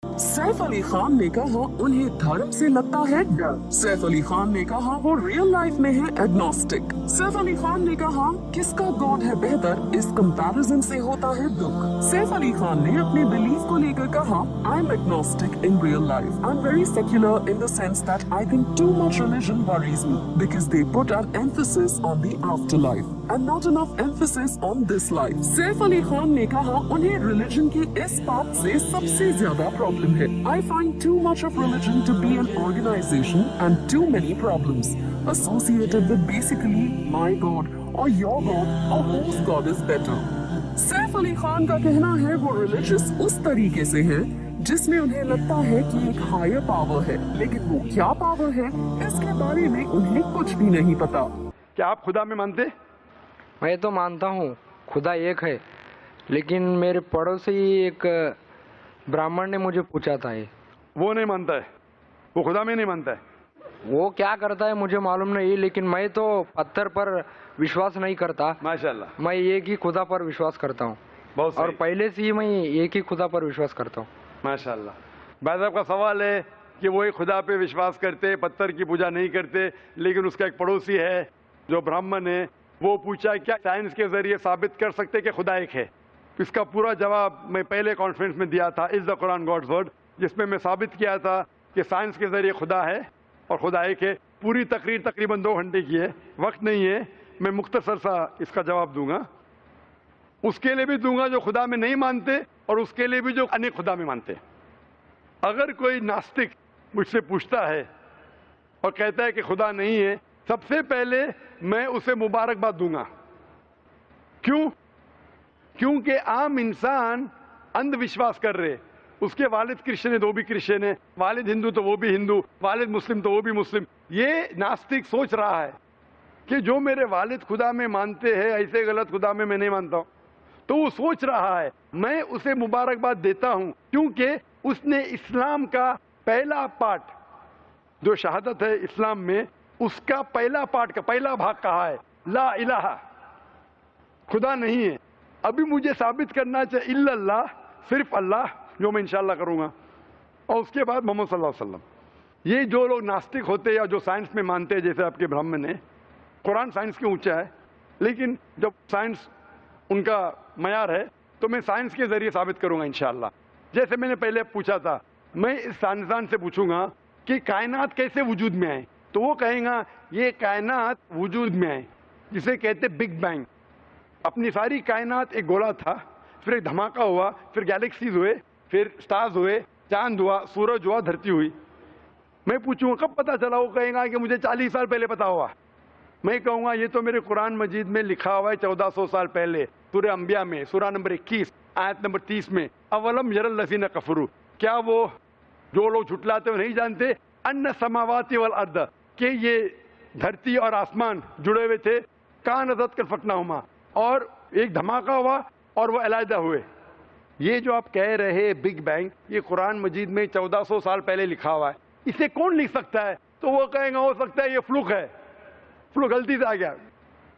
सैफ अली खान ने कहा उन्हें धर्म से लगता है डर। सैफ अली खान ने कहा वो रियल लाइफ में है एग्नोस्टिक। सैफ अली खान ने कहा किसका गॉड है बेहतर, इस कंपैरिजन से होता है दुख। सैफ अली खान ने अपने बिलीफ को लेकर कहा I am agnostic in real life. I am very secular in the sense that I think too much religion worries me because they put an emphasis on the after life and not enough emphasis on this life। Saif Ali Khan ने कहा उन्हें religion की इस बात से सबसे ज्यादा problem है। I find too much of religion to be an organization and too many problems associated with basically my God or your God or whose God is better। Saif Ali Khan का कहना है वो रिलीजियस उस तरीके से है जिसमें उन्हें लगता है कि एक हायर पावर है, लेकिन वो क्या पावर है इसके बारे में उन्हें कुछ भी नहीं पता। क्या आप खुदा में मानते? मैं तो मानता हूँ खुदा एक है, लेकिन मेरे पड़ोसी एक ब्राह्मण ने मुझे पूछा था ये। वो नहीं मानता है, वो खुदा में नहीं मानता है। वो क्या करता है मुझे मालूम नहीं, लेकिन मैं तो पत्थर पर विश्वास नहीं करता। माशाल्लाह, मैं एक ही खुदा पर विश्वास करता हूँ बहुत और सही। पहले से ही मैं एक ही खुदा पर विश्वास करता हूँ। माशाल्लाह। भाई साहब का सवाल है कि वो एक खुदा पे विश्वास करते, पत्थर की पूजा नहीं करते, लेकिन उसका एक पड़ोसी है जो ब्राह्मण है, वो पूछा क्या साइंस के जरिए साबित कर सकते कि खुदा एक है। इसका पूरा जवाब मैं पहले कॉन्फ्रेंस में दिया था, is the Quran God's word, जिसमें मैं साबित किया था कि साइंस के जरिए खुदा है और खुदा एक है। पूरी तकरीर तकरीबन 2 घंटे की है, वक्त नहीं है, मैं मुख्तसर सा इसका जवाब दूंगा। उसके लिए भी दूंगा जो खुदा में नहीं मानते और उसके लिए भी जो अनेक खुदा में मानते। अगर कोई नास्तिक मुझसे पूछता है और कहता है कि खुदा नहीं है, सबसे पहले मैं उसे मुबारकबाद दूंगा। क्यों? क्योंकि आम इंसान अंधविश्वास कर रहे। उसके वालिद क्रिश्चियन है तो वो भी क्रिश्चियन है, वालिद हिंदू तो वो भी हिंदू, वालिद मुस्लिम तो वो भी मुस्लिम। ये नास्तिक सोच रहा है कि जो मेरे वालिद खुदा में मानते हैं ऐसे गलत खुदा में मैं नहीं मानता हूं। तो वो सोच रहा है, मैं उसे मुबारकबाद देता हूं क्योंकि उसने इस्लाम का पहला पार्ट जो शहादत है इस्लाम में, उसका पहला पार्ट का पहला भाग कहा है ला इलाहा, खुदा नहीं है। अभी मुझे साबित करना चाहिए इल्लल्लाह, सिर्फ अल्लाह, जो मैं इंशाल्लाह करूंगा, और उसके बाद मोहम्मद सल्लल्लाहु अलैहि वसल्लम। ये जो लोग नास्तिक होते या जो साइंस में मानते हैं, जैसे आपके ब्राह्मण है, कुरान साइंस के ऊंचा है, लेकिन जब साइंस उनका मयार है तो मैं साइंस के जरिए साबित करूंगा इंशाल्लाह। जैसे मैंने पहले पूछा था, मैं इस साइंसदान से पूछूंगा कि कायनात कैसे वजूद में आए, तो वो कहेगा ये कायनात वजूद में आए जिसे कहते बिग बैंग। अपनी सारी कायनात एक गोला था, फिर एक धमाका हुआ, फिर गैलेक्सीज हुए, फिर स्टार्स हुए, चांद हुआ, सूरज हुआ, धरती हुई। मैं पूछूंगा कब पता चला, वो कहेगा कि मुझे 40 साल पहले पता हुआ। मैं कहूंगा ये तो मेरे कुरान मजीद में लिखा हुआ है 1400 साल पहले, सूरह अंबिया में, सूरह नंबर 21 आयत नंबर 30 में, अवलम यरल लज़ीना कफरू, क्या वो जो लोग झुटलाते हुए नहीं जानते, अन्ना समावाति वल अर्द, कि ये धरती और आसमान जुड़े हुए थे, कान अदत कर फकनाहुमा, और एक धमाका हुआ और वो अलहदा हुए। ये जो आप कह रहे बिग बैंग, ये कुरान मजीद में 1400 साल पहले लिखा हुआ है, इसे कौन लिख सकता है? तो वो कहेगा हो सकता है ये फ्लूक है, फ्लूक गलती से आ गया।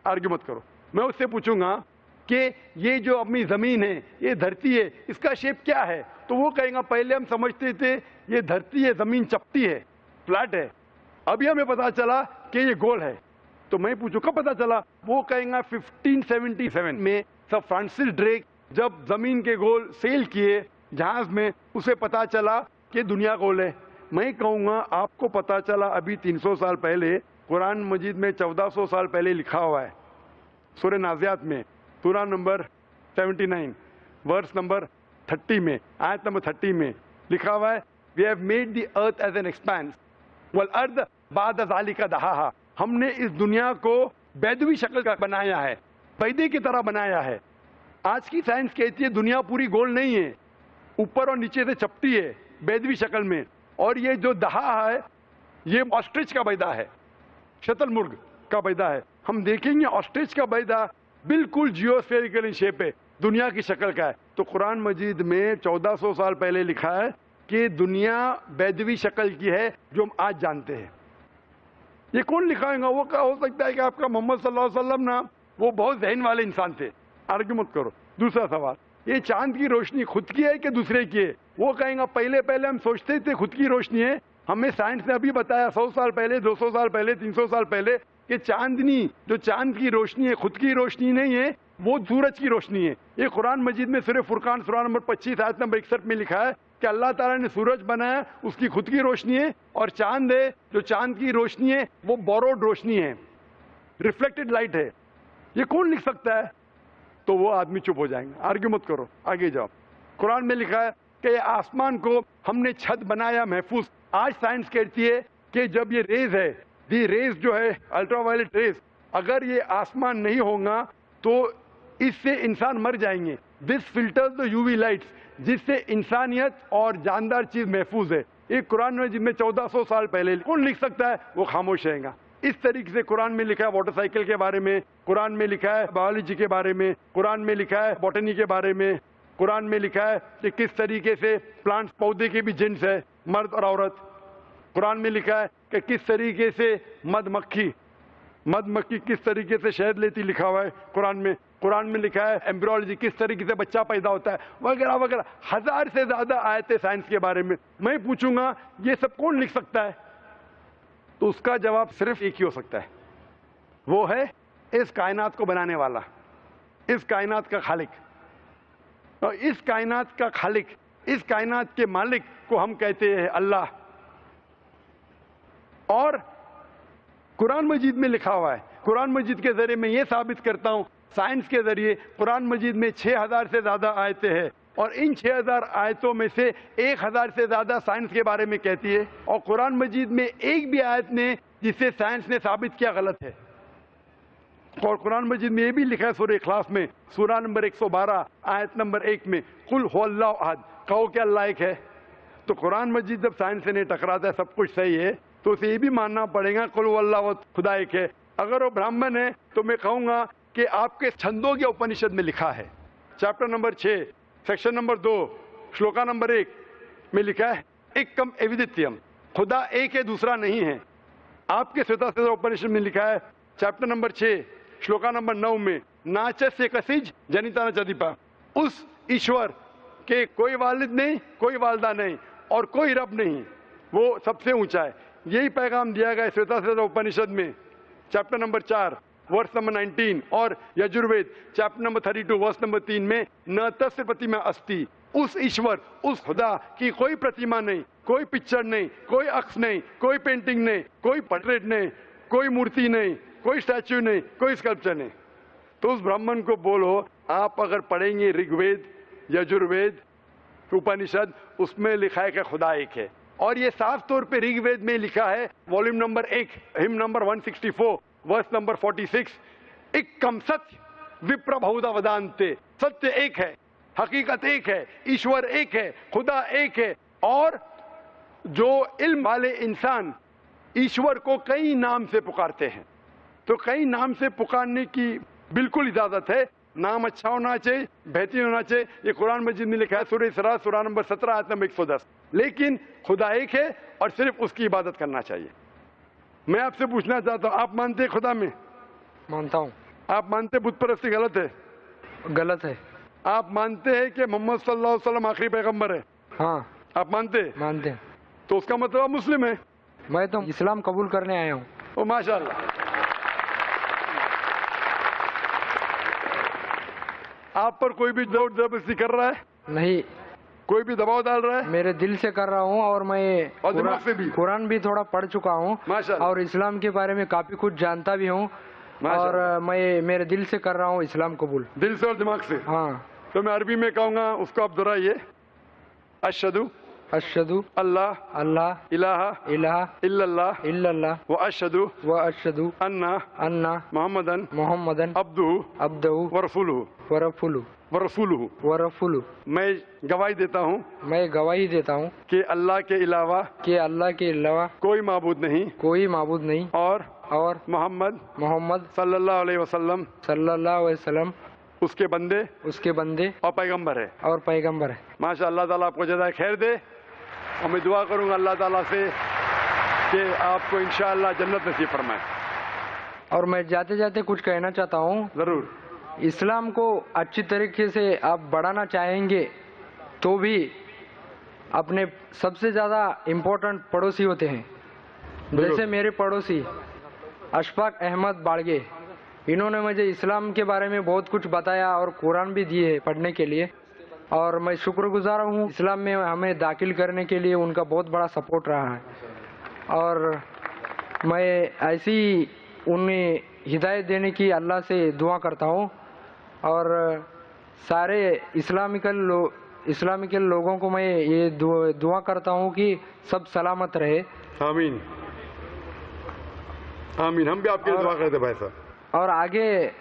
आर्ग्यू मत करो। मैं उससे पूछूंगा कि ये जो अपनी जमीन है, ये धरती है, इसका शेप क्या है? तो वो कहेगा पहले हम समझते थे ये धरती है, जमीन चपटी है, फ्लैट है, अभी हमें पता चला कि ये गोल है। तो मैं पूछूं कब पता चला? वो कहेगा 1577 में सर फ्रांसिस ड्रेक जब जमीन के गोल सेल किए जहाज में, उसे पता चला कि दुनिया गोल है। मैं कहूंगा आपको पता चला अभी 300 साल पहले, कुरान मजीद में 1400 साल पहले लिखा हुआ है, सूरह नाज़ियात में, सूरह नंबर 79 वर्स नंबर 30 में, आयत नंबर 30 में लिखा हुआ है, we have made the earth as an expanse वल अर्द बाद ज़ालिका दहाहा, हमने इस दुनिया को बैदवी शक्ल का बनाया है, पैदे की तरह बनाया है। आज की साइंस कहती है दुनिया पूरी गोल नहीं है, ऊपर और नीचे से चपटी है बैदवी शक्ल में, और ये जो दहा है ये ऑस्ट्रिच का बैदा है, शतुरमुर्ग का बैदा है। हम देखेंगे ऑस्ट्रिच का बैदा बिल्कुल जियोस्फेरिकल इन शेप है, दुनिया की शक्ल का है। तो कुरान मजीद में 1400 साल पहले लिखा है कि दुनिया बैदवी शक्ल की है जो हम आज जानते हैं। ये कौन लिखाएगा? वो क्या हो सकता है कि आपका मोहम्मद सल्लल्लाहु अलैहि वसल्लम ना, वो बहुत जहन वाले इंसान थे। आर्ग्यू मत करो। दूसरा सवाल, یہ چاند کی روشنی خود کی ہے کہ دوسرے کی ہے؟ وہ کہیں گا پہلے ہم سوچتے تھے خود کی روشنی ہے، ہمیں سائنس نے ابھی بتایا 100 سال پہلے، 200 سال پہلے، 300 سال پہلے کہ چاندنی جو چاند کی روشنی ہے خود کی روشنی نہیں ہے، وہ سورج کی روشنی ہے۔ یہ قرآن مجید میں سورہ فرقان سورہ نمبر 25 آیت نمبر 61 میں لکھا ہے کہ اللہ تعالیٰ نے سورج بنایا، اس کی خود کی روشنی ہے، اور چاند ہے جو چاند کی روشنی ہے وہ بوروڈ روشنی ہے، ریفلیکٹڈ لائٹ ہے۔ یہ کون لکھ سکتا ہے؟ تو وہ آدمی چپ ہو جائیں گے، آرگیو مت کرو، آگے جاؤ۔ قرآن میں لکھا ہے کہ یہ آسمان کو ہم نے چھت بنایا محفوظ۔ آج سائنس کہتی ہے کہ جب یہ ریز ہے، دی ریز جو ہے الٹرا وائلٹ ریز، اگر یہ آسمان نہیں ہوگا تو اس سے انسان مر جائیں گے۔ دس فلٹرز دا یو وی لائٹس، جس سے انسانیت اور جاندار چیز محفوظ ہے۔ یہ قرآن میں جن میں 1400 سال پہلے کون لکھ سکتا ہے؟ وہ خاموش رہے گا۔ اس طریقے سے قرآن میں لکھا ہے واٹر سائیکل کے بارے میں، قرآن میں لکھا ہے بایولوجی کے بارے میں، قرآن میں لکھا ہے باٹنی کے بارے میں، قرآن میں لکھا ہے کہ کس طریقے سے پلانٹس پودے کے بھی جنس ہے، مرد اور عورت۔ قرآن میں لکھا ہے کہ کس طریقے سے مد مکھی کس طریقے سے شہد لیتی، لکھا ہوا ہے قرآن میں۔ قرآن میں لکھا ہے ایمبریولوجی کس طریقے سے بچہ پیدا ہوتا ہے، وغیرہ وغیرہ، 1000 سے زیادہ آیتیں سائنس کے بارے میں۔ میں پوچھوں گا یہ سب کون لکھ سکتا ہے؟ تو اس کا جواب صرف ایک ہی ہو سکتا ہے، وہ ہے اس کائنات کو بنانے والا، اس کائنات کا خالق۔ اور اس کائنات کا خالق، اس کائنات کے مالک کو ہم کہتے ہیں اللہ۔ اور قرآن مجید میں لکھا ہوا ہے، قرآن مجید کے ذریعے میں یہ ثابت کرتا ہوں، سائنس کے ذریعے قرآن مجید میں 6000 سے زیادہ آیتیں ہیں، اور ان 6000 آیتوں میں سے 1000 سے زیادہ سائنس کے بارے میں کہتی ہے، اور قرآن مجید میں ایک بھی آیت نے جسے سائنس نے ثابت کیا غلط ہے۔ اور قرآن مجید میں یہ بھی لکھا ہے سورہ اخلاص میں، سورہ نمبر 112 آیت نمبر 1 میں، قل هو اللہ احد، کہو کہ اللہ ایک ہے۔ تو قرآن مجید جب سائنس سے نہیں ٹکراتا ہے، سب کچھ صحیح ہے، تو اسے یہ بھی ماننا پڑے گا قل هو اللہ احد، خدا ایک ہے۔ اگر وہ برہمن ہے تو میں کہوں گا کہ آپ کے چھندوگیہ اپنشد میں لکھا ہے، chapter number 6 section number 2 shloka number 1 میں لکھا ہے ایکم ایودتیم، خدا ایک ہے دوسرا نہیں ہے۔ آپ کے سوتا سوتا اپنشد میں لکھا ہے چیپٹر نمبر 6 شلوکا نمبر 9 میں ناچس کسج جنیتا ن چدیپا، اس ایشور کے کوئی والد نہیں، کوئی والدہ نہیں، اور کوئی رب نہیں، وہ سب سے اونچا ہے۔ یہی پیغام دیا گیا سوتا سوتا اپنشد میں چیپٹر نمبر 4 ورس نمبر 19، اور Yajurveda chapter number 32 verse number 3 میں نہ تس پرتیما استی، اس ایشور، اس خدا کی کوئی پرتیما نہیں، کوئی پکچر نہیں، کوئی عکس نہیں، کوئی پینٹنگ نہیں، کوئی پورٹریٹ نہیں، کوئی مورتی نہیں، کوئی اسٹیچو نہیں، کوئی اسکلپچر نہیں۔ تو اس برہمن کو بولو، آپ اگر پڑھیں گے رگ وید، یجروید، اپنشد، اس میں لکھا ہے کہ خدا ایک ہے۔ اور یہ صاف طور پہ رگ وید میں لکھا ہے، والیوم نمبر 1 ہم نمبر 164 ورس نمبر 46، ایکم ستیہ وپر بہودا ودانتے، ستیہ ایک ہے، حقیقت ایک ہے، ایشور ایک ہے، خدا ایک ہے۔ اور جو علم والے انسان ایشور کو کئی نام سے پکارتے ہیں، تو کئی نام سے پکارنے کی بالکل اجازت ہے، نام اچھا ہونا چاہیے، بہترین ہونا چاہیے۔ یہ قرآن مجید میں لکھا ہے سورہ اسراء سورہ نمبر 17 آیت نمبر 110۔ لیکن خدا ایک ہے اور صرف اس کی عبادت کرنا چاہیے۔ میں آپ سے پوچھنا چاہتا ہوں، آپ مانتے ہیں خدا میں؟ مانتا ہوں۔ آپ مانتے ہیں بت پرستی غلط ہے؟ غلط ہے۔ آپ مانتے ہیں کہ محمد صلی اللہ علیہ وسلم آخری پیغمبر ہے؟ ہاں آپ مانتے ہیں؟ مانتے ہیں۔ تو اس کا مطلب آپ مسلم ہے؟ میں تو اسلام قبول کرنے آیا ہوں۔ او ماشاء اللہ۔ آپ پر کوئی بھی زور زبردستی کر رہا ہے؟ نہیں، کوئی بھی دباؤ ڈال رہا ہے؟ میرے دل سے کر رہا ہوں، اور میں اور دماغ سے بھی؟ قرآن بھی تھوڑا پڑھ چکا ہوں، ماشاءاللہ۔ اور اسلام کے بارے میں کافی کچھ جانتا بھی ہوں، ماشاءاللہ۔ اور میں میرے دل سے کر رہا ہوں اسلام قبول۔ دل سے اور دماغ سے؟ ہاں۔ تو میں عربی میں کہوں گا، اس کو آپ دہرائیے، اشہدو اشہدو اللہ اللہ الہ الہ الا اللہ الا اللہ و اشہدو و اشہدو ان ان محمدن محمدن عبدہ عبدہ ورسولہ ورسولہ ورسولہ۔ میں گواہی دیتا ہوں میں گواہی دیتا ہوں کہ اللہ کے علاوہ کہ اللہ کے علاوہ کوئی معبود نہیں، کوئی معبود نہیں، اور محمد محمد صلی اللہ علیہ وسلم صلی اللہ علیہ وسلم اس کے بندے اس کے بندے اور پیغمبر ہے۔ اور پیغمبر ہے۔ ماشاء اللہ تعالیٰ آپ کو جزائے خیر دے، اور میں دعا کروں گا اللہ تعالیٰ سے کہ آپ کو انشاءاللہ جنت نصیب فرمائے۔ اور میں جاتے جاتے کچھ کہنا چاہتا ہوں، ضرور۔ इस्लाम को अच्छी तरीके से आप बढ़ाना चाहेंगे तो भी अपने सबसे ज़्यादा इम्पोर्टेंट पड़ोसी होते हैं। जैसे मेरे पड़ोसी अशफाक अहमद बाड़गे, इन्होंने मुझे इस्लाम के बारे में बहुत कुछ बताया और कुरान भी दिए है पढ़ने के लिए, और मैं शुक्रगुजार हूँ। इस्लाम में हमें दाखिल करने के लिए उनका बहुत बड़ा सपोर्ट रहा है, और मैं ऐसी उन्हें हिदायत देने की अल्लाह से दुआ करता हूँ, और सारे इस्लामिकल लोगों को मैं ये दुआ करता हूँ कि सब सलामत रहे। आमीन आमीन। हम भी आपके लिए दुआ करते भाई साहब, और आगे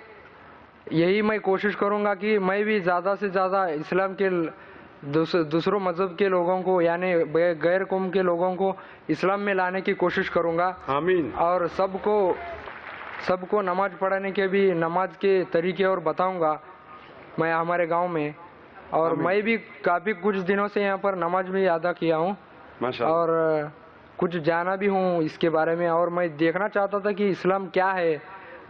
यही मैं कोशिश करूँगा कि मैं भी ज़्यादा से ज़्यादा इस्लाम के दूसरों मज़हब के लोगों को, यानी गैर कौम के लोगों को इस्लाम में लाने की कोशिश करूँगा। आमीन। और सबको नमाज पढ़ाने के भी नमाज के तरीके और बताऊँगा मैं हमारे गांव में, और मैं भी काफ़ी कुछ दिनों से यहाँ पर नमाज भी अदा किया हूँ, माशाअल्लाह, और कुछ जाना भी हूँ इसके बारे में, और मैं देखना चाहता था कि इस्लाम क्या है,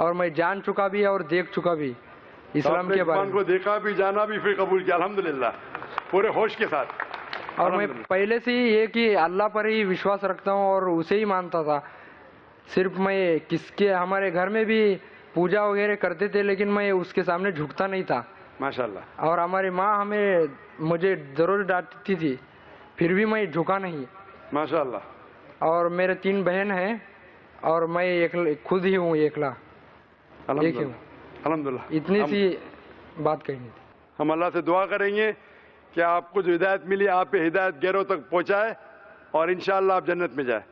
और मैं जान चुका भी और देख चुका भी इस्लाम के बारे में। को देखा भी, जाना भी, फिर कबूल किया अल्हम्दुलिल्लाह पूरे होश के साथ। और मैं पहले से ही ये कि अल्लाह पर ही विश्वास रखता हूँ और उसे ही मानता था। सिर्फ मैं हमारे घर में भी पूजा वगैरह करते थे, लेकिन मैं उसके सामने झुकता नहीं था माशाअल्लाह। और हमारी माँ मुझे जरूर डांटती थी, फिर भी मैं झुका नहीं माशाअल्लाह। और मेरे 3 बहन हैं और मैं खुद ही हूँ एकला। अल्हम्दुलिल्लाह। इतनी सी बात कहनी थी। हम अल्लाह से दुआ करेंगे कि आपको जो हिदायत मिली आप पे हिदायत गैरों तक पहुँचाए और इंशाअल्लाह आप जन्नत में जाए।